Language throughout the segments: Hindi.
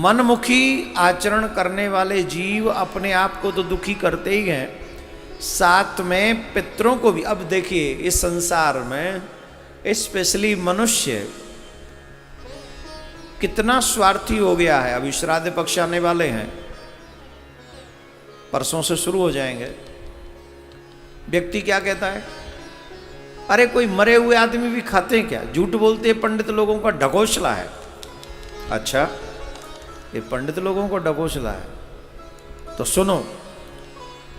मनमुखी आचरण करने वाले जीव अपने आप को तो दुखी करते ही हैं, साथ में पितरों को भी। अब देखिए इस संसार में स्पेशली मनुष्य कितना स्वार्थी हो गया है। अभी श्राद्ध पक्ष आने वाले हैं, परसों से शुरू हो जाएंगे। व्यक्ति क्या कहता है, अरे कोई मरे हुए आदमी भी खाते हैं क्या? झूठ बोलते हैं, पंडित लोगों का ढकोसला है। अच्छा, ये पंडित लोगों को ढकोसला है तो सुनो,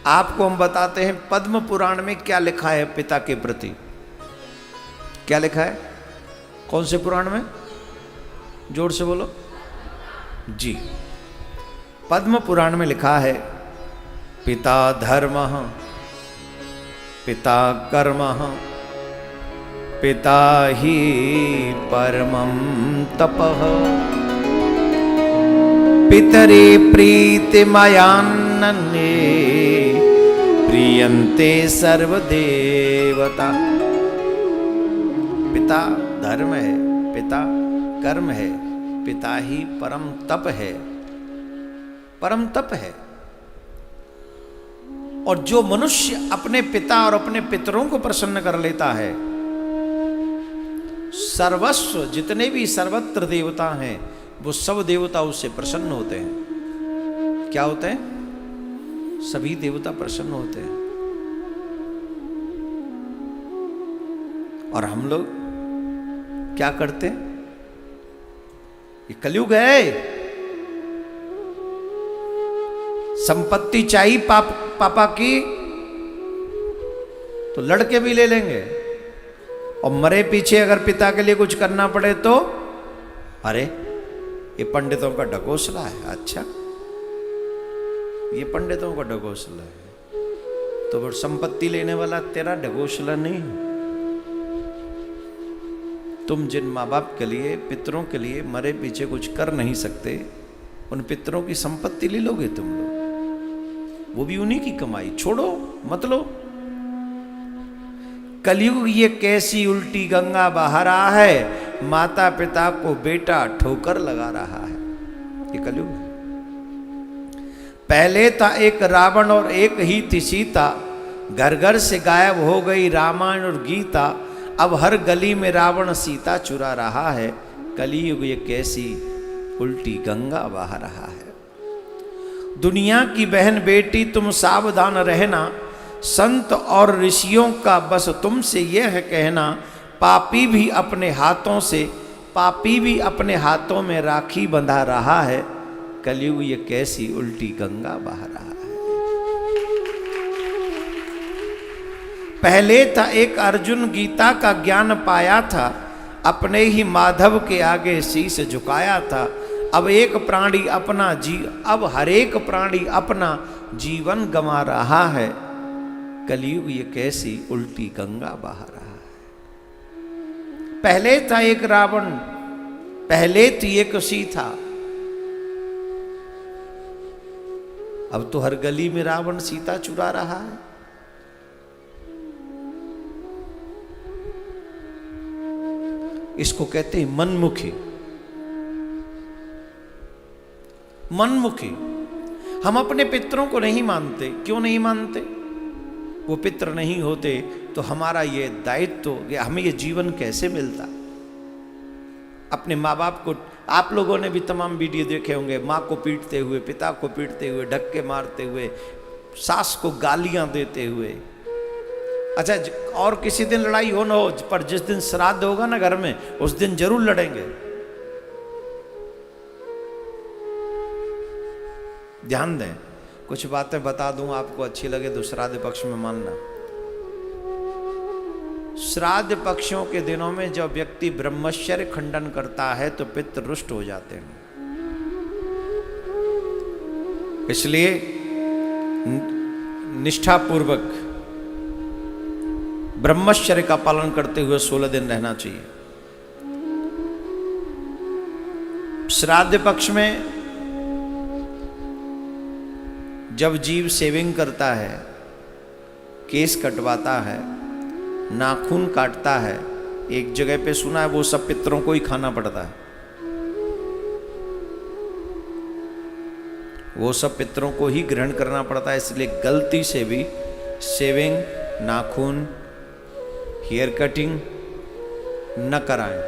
आपको हम बताते हैं पद्म पुराण में क्या लिखा है पिता के प्रति। क्या लिखा है? कौन से पुराण में? जोर से बोलो जी। पद्म पुराण में लिखा है, पिता धर्मः, पिता कर्मः, पिता ही परमं तपः, पितरे प्रीतिमयान्नन्ये प्रियन्ते सर्वदेवता। पिता धर्म है, पिता कर्म है, पिता ही परम तप है, परम तप है। और जो मनुष्य अपने पिता और अपने पितरों को प्रसन्न कर लेता है, सर्वस्व जितने भी सर्वत्र देवता हैं वो सब देवता उससे प्रसन्न होते हैं। क्या होते हैं? सभी देवता प्रसन्न होते हैं। और हम लोग क्या करते हैं? ये कलयुग है, संपत्ति चाहिए पापा की तो लड़के भी ले लेंगे, और मरे पीछे अगर पिता के लिए कुछ करना पड़े तो अरे ये पंडितों का ढकोसला है। अच्छा, ये पंडितों का ढकोसला है तो वो संपत्ति लेने वाला तेरा ढकोसला नहीं। तुम जिन माँ बाप के लिए, पितरों के लिए मरे पीछे कुछ कर नहीं सकते, उन पितरों की संपत्ति ले लोगे तुम लोग, वो भी उन्हीं की कमाई। छोड़ो, मत लो। कलयुग ये कैसी उल्टी गंगा बहा रहा है, माता पिता को बेटा ठोकर लगा रहा है। ये कलयुग है। पहले था एक रावण और एक ही थी सीता, घर घर से गायब हो गई रामायण और गीता। अब हर गली में रावण सीता चुरा रहा है, कलयुग ये कैसी उल्टी गंगा बहा रहा है। दुनिया की बहन बेटी तुम सावधान रहना, संत और ऋषियों का बस तुमसे यह है कहना, पापी भी अपने हाथों में राखी बंधा रहा है, कलयुग ये कैसी उल्टी गंगा बहा रहा है। पहले था एक अर्जुन, गीता का ज्ञान पाया था, अपने ही माधव के आगे शीश झुकाया था। अब हर एक प्राणी अपना जीवन गंवा रहा है, कलयुग ये कैसी उल्टी गंगा बहा रहा है। पहले था एक रावण, पहले थी एक सीता, अब तो हर गली में रावण सीता चुरा रहा है। इसको कहते हैं मनमुखी। मनमुखी। हम अपने पितरों को नहीं मानते। क्यों नहीं मानते? वो पित्र नहीं होते तो हमारा ये दायित्व, हमें ये जीवन कैसे मिलता? अपने माँ बाप को, आप लोगों ने भी तमाम वीडियो देखे होंगे, माँ को पीटते हुए, पिता को पीटते हुए, धक्के मारते हुए, सास को गालियां देते हुए। अच्छा, और किसी दिन लड़ाई हो ना हो, पर जिस दिन श्राद्ध होगा ना घर में, उस दिन जरूर लड़ेंगे। ध्यान दें, कुछ बातें बता दूं आपको, अच्छी लगे तो श्राद्ध पक्ष में मानना। श्राद्ध पक्षों के दिनों में जब व्यक्ति ब्रह्मचर्य खंडन करता है तो पितृ रुष्ट हो जाते हैं। इसलिए निष्ठापूर्वक ब्रह्मचर्य का पालन करते हुए 16 दिन रहना चाहिए। श्राद्ध पक्ष में जब जीव शेविंग करता है, केस कटवाता है, नाखून काटता है, एक जगह पे सुना है वो सब पितरों को ही खाना पड़ता है। वो सब पितरों को ही ग्रहण करना पड़ता है। इसलिए गलती से भी शेविंग, नाखून, हेयर कटिंग न कराएं।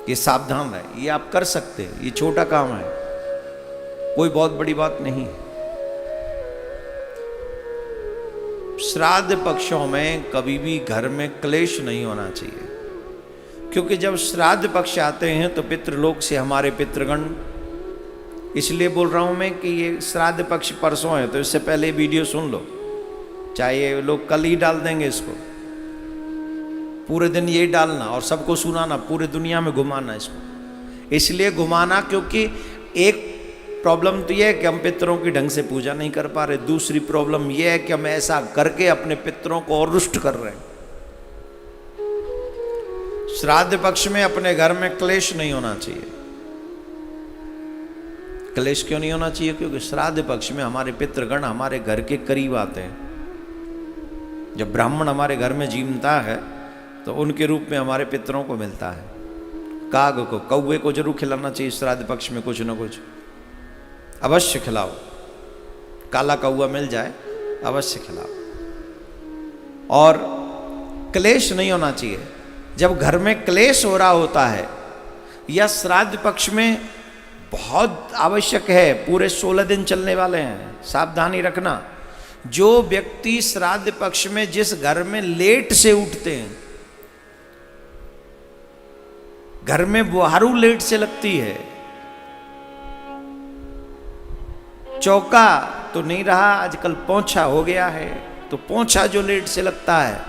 ये सावधान रहे। ये आप कर सकते हैं, ये छोटा काम है, कोई बहुत बड़ी बात नहीं है। श्राद्ध पक्षों में कभी भी घर में क्लेश नहीं होना चाहिए, क्योंकि जब श्राद्ध पक्ष आते हैं तो पितृलोक से हमारे पितृगण, इसलिए बोल रहा हूं मैं कि ये श्राद्ध पक्ष परसों है, तो इससे पहले वीडियो सुन लो, चाहे ये लोग कल ही डाल देंगे इसको, पूरे दिन यही डालना और सबको सुनाना, पूरे दुनिया में घुमाना इसको। इसलिए घुमाना क्योंकि एक प्रॉब्लम तो यह है कि हम पितरों की ढंग से पूजा नहीं कर पा रहे, दूसरी प्रॉब्लम यह है कि हम ऐसा करके अपने पितरों को और रुष्ट कर रहे हैं। श्राद्ध पक्ष में अपने घर में क्लेश नहीं होना चाहिए। क्लेश क्यों नहीं होना चाहिए? क्योंकि श्राद्ध पक्ष में हमारे पितृगण हमारे घर के करीब आते हैं। जब ब्राह्मण हमारे घर में जीवता है तो उनके रूप में हमारे पितरों को मिलता है। काग को, कौवे को जरूर खिलाना चाहिए श्राद्ध पक्ष में, कुछ न कुछ अवश्य खिलाओ। काला कौवा मिल जाए अवश्य खिलाओ। और क्लेश नहीं होना चाहिए। जब घर में क्लेश हो रहा होता है या श्राद्ध पक्ष में बहुत आवश्यक है, पूरे 16 दिन चलने वाले हैं, सावधानी रखना। जो व्यक्ति श्राद्ध पक्ष में जिस घर में लेट से उठते हैं, घर में बुहारू लेट से लगती है, चौका तो नहीं रहा, आजकल पोंछा हो गया है, तो पोंछा जो लेट से लगता है,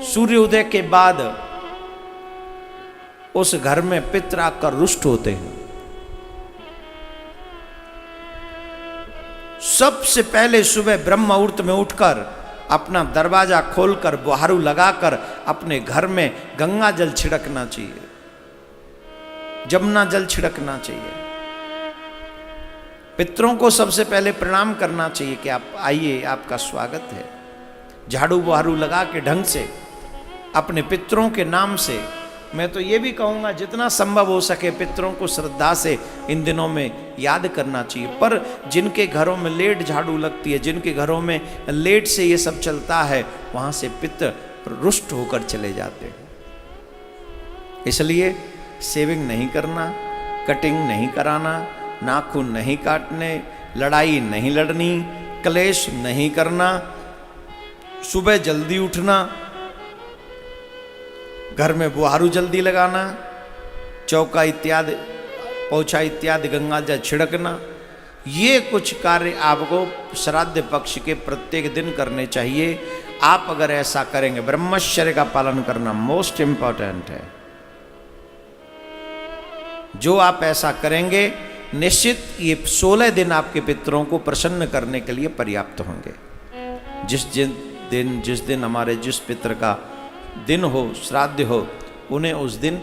सूर्योदय के बाद उस घर में पितर आकर रुष्ट होते हैं। सबसे पहले सुबह ब्रह्म मुहूर्त में उठकर अपना दरवाजा खोलकर बुहारू लगाकर अपने घर में गंगा जल छिड़कना चाहिए, जमुना जल छिड़कना चाहिए। पितरों को सबसे पहले प्रणाम करना चाहिए कि आप आइए, आपका स्वागत है। झाड़ू बुहारू लगा के ढंग से अपने पितरों के नाम से, मैं तो ये भी कहूँगा जितना संभव हो सके पितरों को श्रद्धा से इन दिनों में याद करना चाहिए। पर जिनके घरों में लेट झाड़ू लगती है, जिनके घरों में लेट से ये सब चलता है, वहाँ से पितर रुष्ट होकर चले जाते हैं। इसलिए शेविंग नहीं करना, कटिंग नहीं कराना, नाखून नहीं काटने, लड़ाई नहीं लड़नी, क्लेश नहीं करना, सुबह जल्दी उठना, घर में बुहारू जल्दी लगाना, चौका इत्यादि, पोछा इत्यादि गंगा जल छिड़कना, ये कुछ कार्य आपको श्राद्ध पक्ष के प्रत्येक दिन करने चाहिए। आप अगर ऐसा करेंगे, ब्रह्मचर्य का पालन करना मोस्ट इंपॉर्टेंट है। जो आप ऐसा करेंगे निश्चित ये 16 दिन आपके पितरों को प्रसन्न करने के लिए पर्याप्त होंगे। जिस दिन हमारे जिस पितर का दिन हो, श्राद्ध हो, उन्हें उस दिन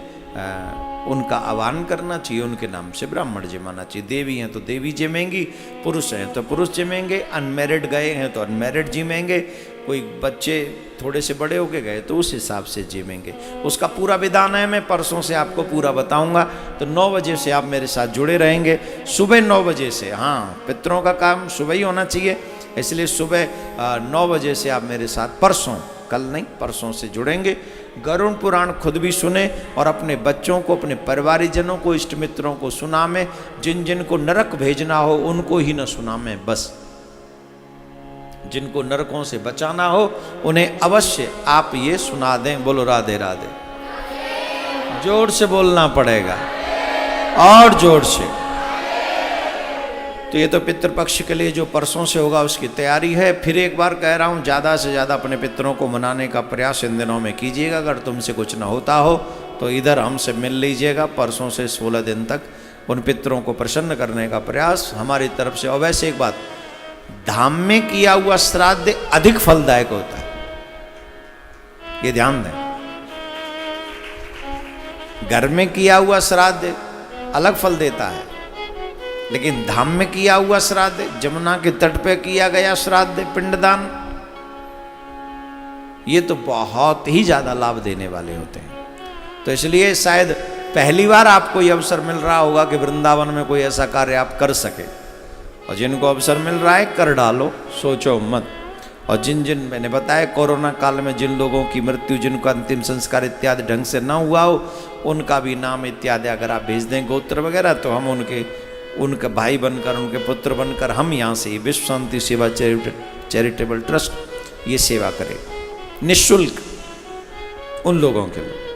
उनका आह्वान करना चाहिए, उनके नाम से ब्राह्मण जमाना चाहिए। देवी हैं तो देवी जिमेंगी, पुरुष हैं तो पुरुष जिमेंगे, अनमैरिड गए हैं तो अनमैरिड जिमेंगे, कोई बच्चे थोड़े से बड़े होके गए तो उस हिसाब से जिमेंगे। उसका पूरा विधान है, मैं परसों से आपको पूरा बताऊंगा। तो 9 बजे से आप मेरे साथ जुड़े रहेंगे, सुबह 9 बजे से। हाँ, पितरों का काम सुबह ही होना चाहिए, इसलिए सुबह 9 बजे से आप मेरे साथ परसों, कल नहीं परसों से जुड़ेंगे। गरुड़ पुराण खुद भी सुने और अपने बच्चों को, अपने परिवारीजनों को, इष्ट मित्रों को सुनामें। जिन जिन को नरक भेजना हो उनको ही न सुनामें, बस जिनको नरकों से बचाना हो उन्हें अवश्य आप ये सुना दें। बोलो राधे राधे। जोर से बोलना पड़ेगा और जोर से। तो ये तो पितृपक्ष के लिए जो परसों से होगा उसकी तैयारी है। फिर एक बार कह रहा हूँ, ज़्यादा से ज़्यादा अपने पितरों को मनाने का प्रयास इन दिनों में कीजिएगा। अगर तुमसे कुछ ना होता हो तो इधर हमसे मिल लीजिएगा। परसों से 16 दिन तक उन पितरों को प्रसन्न करने का प्रयास हमारी तरफ से। और वैसे एक बात, धाम में किया हुआ श्राद्ध अधिक फलदायक होता है, ये ध्यान दें। घर में किया हुआ श्राद्ध अलग फल देता है, लेकिन धाम में किया हुआ श्राद्ध, जमुना के तट पे किया गया श्राद्ध, पिंडदान, ये तो बहुत ही ज्यादा लाभ देने वाले होते हैं। तो इसलिए शायद पहली बार आपको ये अवसर मिल रहा होगा कि वृंदावन में कोई ऐसा कार्य आप कर सके, और जिनको अवसर मिल रहा है कर डालो, सोचो मत। और जिन जिन मैंने बताया कोरोना काल में जिन लोगों की मृत्यु, जिनको अंतिम संस्कार इत्यादि ढंग से ना हुआ हो, उनका भी नाम इत्यादि अगर आप भेज दें गोत्र वगैरह, तो हम उनके भाई बनकर, उनके पुत्र बनकर हम यहाँ से विश्व शांति सेवा चैरिटेबल ट्रस्ट ये सेवा करें निःशुल्क उन लोगों के लिए।